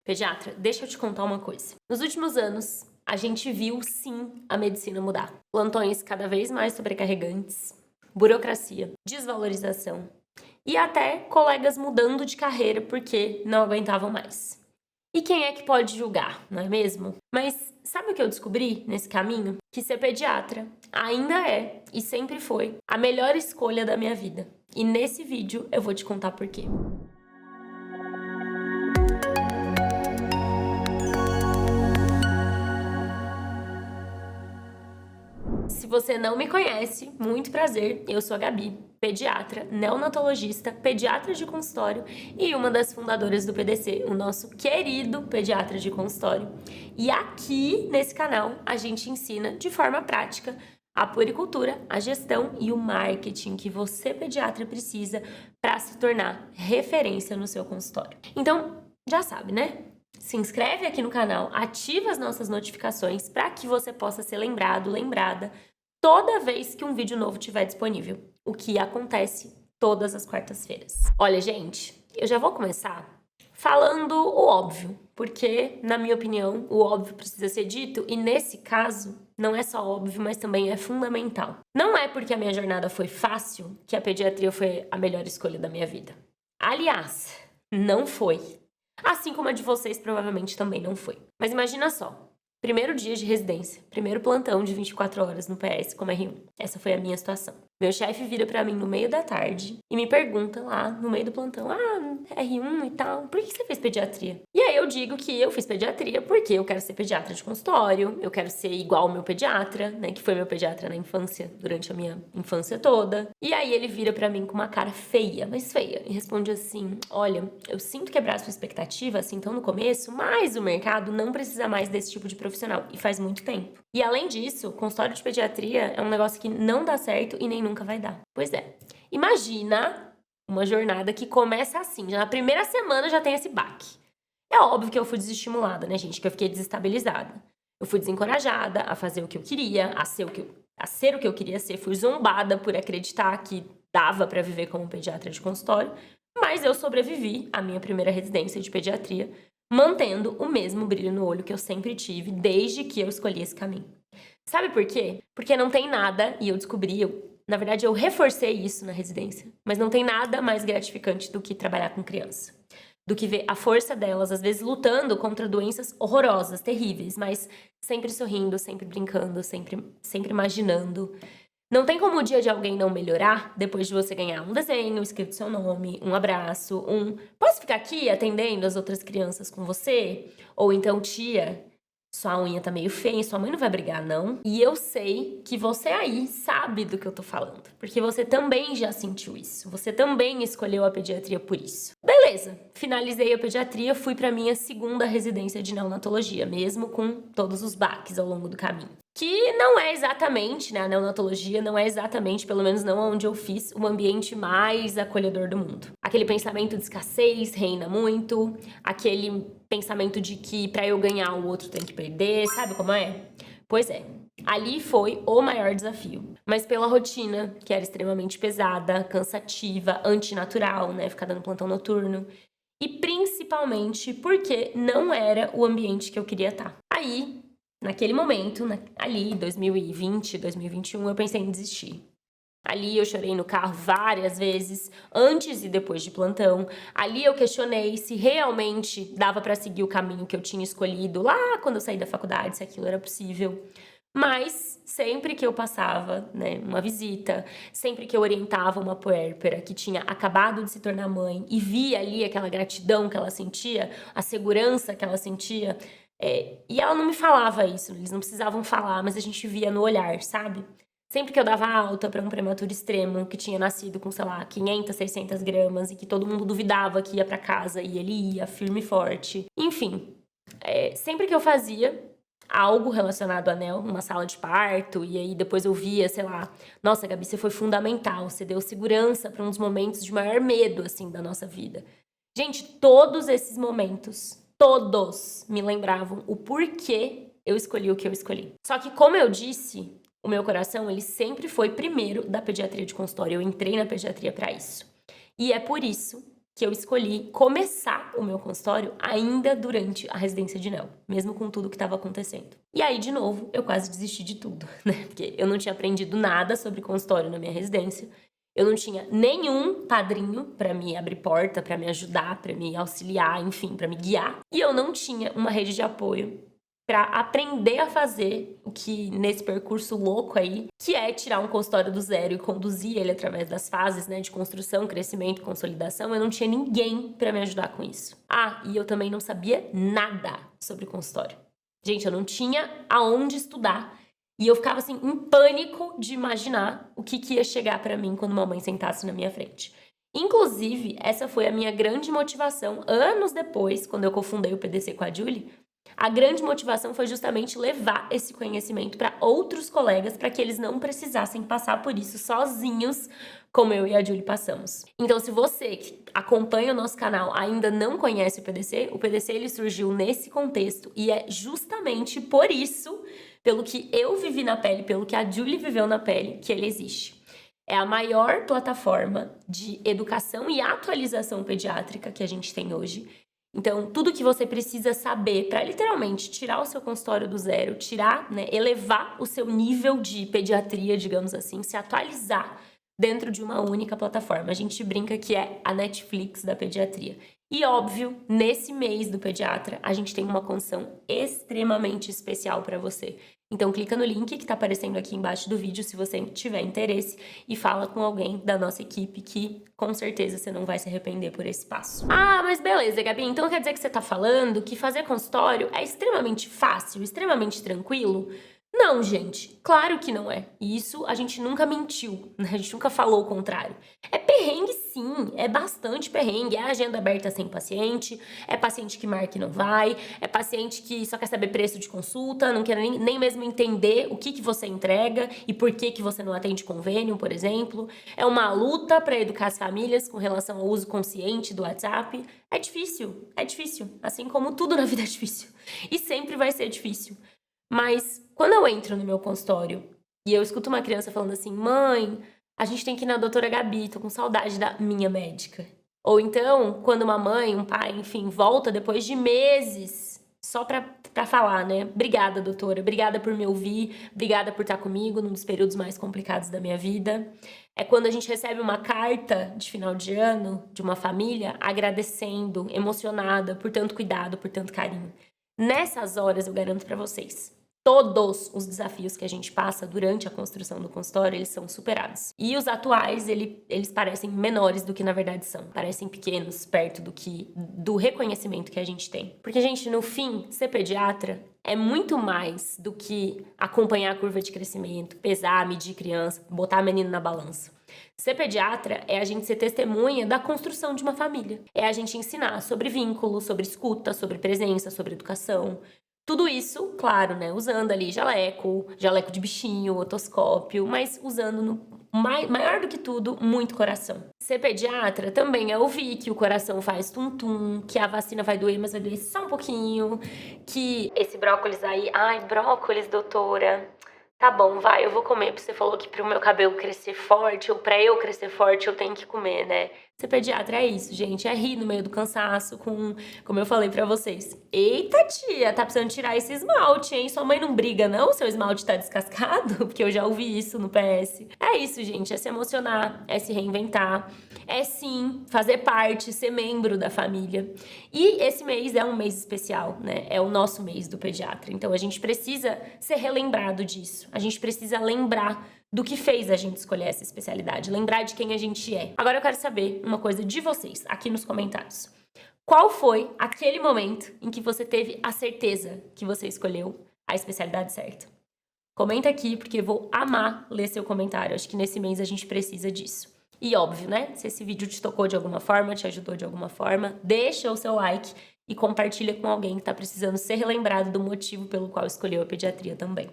Pediatra, deixa eu te contar uma coisa. Nos últimos anos, a gente viu sim a medicina mudar. Plantões cada vez mais sobrecarregantes, burocracia, desvalorização e até colegas mudando de carreira porque não aguentavam mais. E quem é que pode julgar, não é mesmo? Mas sabe o que eu descobri nesse caminho? Que ser pediatra ainda é, e sempre foi, a melhor escolha da minha vida. E nesse vídeo eu vou te contar por quê. Se você não me conhece, muito prazer, eu sou a Gabi, pediatra, neonatologista, pediatra de consultório e uma das fundadoras do PDC, o nosso querido pediatra de consultório. E aqui nesse canal a gente ensina de forma prática a puericultura, a gestão e o marketing que você, pediatra, precisa para se tornar referência no seu consultório. Então, já sabe, né? Se inscreve aqui no canal, ativa as nossas notificações para que você possa ser lembrado, lembrada toda vez que um vídeo novo estiver disponível, o que acontece todas as quartas-feiras. Olha, gente, eu já vou começar falando o óbvio, porque, na minha opinião, o óbvio precisa ser dito e, nesse caso, não é só óbvio, mas também é fundamental. Não é porque a minha jornada foi fácil que a pediatria foi a melhor escolha da minha vida. Aliás, não foi. Assim como a de vocês provavelmente também não foi. Mas imagina só, primeiro dia de residência, primeiro plantão de 24 horas no PS como R1. Essa foi a minha situação. Meu chefe vira pra mim no meio da tarde e me pergunta lá no meio do plantão, R1 e tal, por que você fez pediatria? E aí eu digo que eu fiz pediatria porque eu quero ser pediatra de consultório, eu quero ser igual ao meu pediatra, né, que foi meu pediatra na infância, durante a minha infância toda. E aí ele vira pra mim com uma cara feia, mas feia, e responde assim, olha, eu sinto quebrar sua expectativa, assim, tão no começo, mas o mercado não precisa mais desse tipo de profissional, e faz muito tempo. E além disso, consultório de pediatria é um negócio que não dá certo e nem nunca vai dar. Pois é. Imagina uma jornada que começa assim, já na primeira semana já tem esse baque. É óbvio que eu fui desestimulada, né, gente? Que eu fiquei desestabilizada. Eu fui desencorajada a fazer o que eu queria, a ser o que eu queria ser. Fui zombada por acreditar que dava pra viver como pediatra de consultório. Mas eu sobrevivi à minha primeira residência de pediatria, mantendo o mesmo brilho no olho que eu sempre tive desde que eu escolhi esse caminho. Sabe por quê? Porque não tem nada, e eu descobri, na verdade eu reforcei isso na residência, mas não tem nada mais gratificante do que trabalhar com criança. Do que ver a força delas, às vezes lutando contra doenças horrorosas, terríveis, mas sempre sorrindo, sempre brincando, sempre imaginando. Não tem como o dia de alguém não melhorar depois de você ganhar um desenho, escrito seu nome, um abraço, posso ficar aqui atendendo as outras crianças com você? Ou então, tia, sua unha tá meio feia, sua mãe não vai brigar, não? E eu sei que você aí sabe do que eu tô falando, porque você também já sentiu isso, você também escolheu a pediatria por isso. Beleza, finalizei a pediatria, fui pra minha segunda residência de neonatologia, mesmo com todos os baques ao longo do caminho. Que não é exatamente, né, a neonatologia não é exatamente, pelo menos não onde eu fiz, o ambiente mais acolhedor do mundo. Aquele pensamento de escassez reina muito, aquele pensamento de que pra eu ganhar o outro tem que perder, sabe como é? Pois é, ali foi o maior desafio. Mas pela rotina, que era extremamente pesada, cansativa, antinatural, né, ficar dando plantão noturno, e principalmente porque não era o ambiente que eu queria estar. Aí, naquele momento, ali, 2020, 2021, eu pensei em desistir. Ali eu chorei no carro várias vezes, antes e depois de plantão. Ali eu questionei se realmente dava pra seguir o caminho que eu tinha escolhido lá quando eu saí da faculdade, se aquilo era possível. Mas sempre que eu passava, né, uma visita, sempre que eu orientava uma puérpera que tinha acabado de se tornar mãe e via ali aquela gratidão que ela sentia, a segurança que ela sentia, e ela não me falava isso, eles não precisavam falar, mas a gente via no olhar, sabe? Sempre que eu dava alta para um prematuro extremo que tinha nascido com, sei lá, 500, 600 gramas e que todo mundo duvidava que ia para casa e ele ia firme e forte. Enfim, sempre que eu fazia algo relacionado a anel, uma sala de parto, e aí depois eu via, sei lá, nossa, Gabi, você foi fundamental, você deu segurança para um dos momentos de maior medo, assim, da nossa vida. Gente, todos esses momentos, todos me lembravam o porquê eu escolhi o que eu escolhi. Só que, como eu disse, o meu coração, ele sempre foi primeiro da pediatria de consultório. Eu entrei na pediatria para isso. E é por isso que eu escolhi começar o meu consultório ainda durante a residência de neo, mesmo com tudo que estava acontecendo. E aí, de novo, eu quase desisti de tudo, né? Porque eu não tinha aprendido nada sobre consultório na minha residência. Eu não tinha nenhum padrinho para me abrir porta, para me ajudar, para me auxiliar, enfim, para me guiar. E eu não tinha uma rede de apoio para aprender a fazer o que nesse percurso louco aí, que é tirar um consultório do zero e conduzir ele através das fases, né, de construção, crescimento, consolidação. Eu não tinha ninguém para me ajudar com isso. Ah, e eu também não sabia nada sobre consultório. Gente, eu não tinha aonde estudar. E eu ficava assim em pânico de imaginar o que ia chegar para mim quando mamãe sentasse na minha frente. Inclusive, essa foi a minha grande motivação anos depois, quando eu cofundei o PDC com a Julie. A grande motivação foi justamente levar esse conhecimento para outros colegas, para que eles não precisassem passar por isso sozinhos, como eu e a Julie passamos. Então, se você que acompanha o nosso canal ainda não conhece o PDC ele surgiu nesse contexto e é justamente por isso, pelo que eu vivi na pele, pelo que a Julie viveu na pele, que ele existe. É a maior plataforma de educação e atualização pediátrica que a gente tem hoje. Então, tudo que você precisa saber para literalmente tirar o seu consultório do zero, tirar, né, elevar o seu nível de pediatria, digamos assim, se atualizar dentro de uma única plataforma. A gente brinca que é a Netflix da pediatria. E óbvio, nesse mês do pediatra, a gente tem uma condição extremamente especial para você. Então clica no link que está aparecendo aqui embaixo do vídeo se você tiver interesse e fala com alguém da nossa equipe que com certeza você não vai se arrepender por esse passo. Ah, mas beleza, Gabi, então quer dizer que você está falando que fazer consultório é extremamente fácil, extremamente tranquilo? Não, gente, claro que não é. E isso a gente nunca mentiu, né? A gente nunca falou o contrário. É perrengue sim, é bastante perrengue. É agenda aberta sem paciente, é paciente que marca e não vai, é paciente que só quer saber preço de consulta, não quer nem mesmo entender o que você entrega e por que você não atende convênio, por exemplo. É uma luta para educar as famílias com relação ao uso consciente do WhatsApp. É difícil, assim como tudo na vida é difícil. E sempre vai ser difícil. Mas quando eu entro no meu consultório e eu escuto uma criança falando assim, mãe, a gente tem que ir na doutora Gabi, tô com saudade da minha médica. Ou então, quando uma mãe, um pai, enfim, volta depois de meses só pra falar, né? Obrigada, doutora, obrigada por me ouvir, obrigada por estar comigo num dos períodos mais complicados da minha vida. É quando a gente recebe uma carta de final de ano de uma família agradecendo, emocionada por tanto cuidado, por tanto carinho. Nessas horas, eu garanto pra vocês, todos os desafios que a gente passa durante a construção do consultório, eles são superados. E os atuais, eles parecem menores do que na verdade são. Parecem pequenos, perto do reconhecimento que a gente tem. Porque, gente, no fim, ser pediatra é muito mais do que acompanhar a curva de crescimento, pesar, medir criança, botar a menina na balança. Ser pediatra é a gente ser testemunha da construção de uma família. É a gente ensinar sobre vínculo, sobre escuta, sobre presença, sobre educação. Tudo isso, claro, né, usando ali jaleco de bichinho, otoscópio, mas usando, maior do que tudo, muito coração. Ser pediatra também é ouvir que o coração faz tum-tum, que a vacina vai doer, mas vai doer só um pouquinho, que esse brócolis aí, ai, brócolis, doutora, tá bom, vai, eu vou comer, porque você falou que pro meu cabelo crescer forte, ou pra eu crescer forte, eu tenho que comer, né? Ser pediatra é isso, gente, é rir no meio do cansaço, como eu falei pra vocês. Eita, tia, tá precisando tirar esse esmalte, hein? Sua mãe não briga, não? Seu esmalte tá descascado? Porque eu já ouvi isso no PS. É isso, gente, é se emocionar, é se reinventar, é sim fazer parte, ser membro da família. E esse mês é um mês especial, né? É o nosso mês do pediatra. Então a gente precisa ser relembrado disso. A gente precisa lembrar do que fez a gente escolher essa especialidade, lembrar de quem a gente é. Agora eu quero saber uma coisa de vocês, aqui nos comentários. Qual foi aquele momento em que você teve a certeza que você escolheu a especialidade certa? Comenta aqui, porque eu vou amar ler seu comentário. Acho que nesse mês a gente precisa disso. E óbvio, né? Se esse vídeo te tocou de alguma forma, te ajudou de alguma forma, deixa o seu like e compartilha com alguém que está precisando ser relembrado do motivo pelo qual escolheu a pediatria também.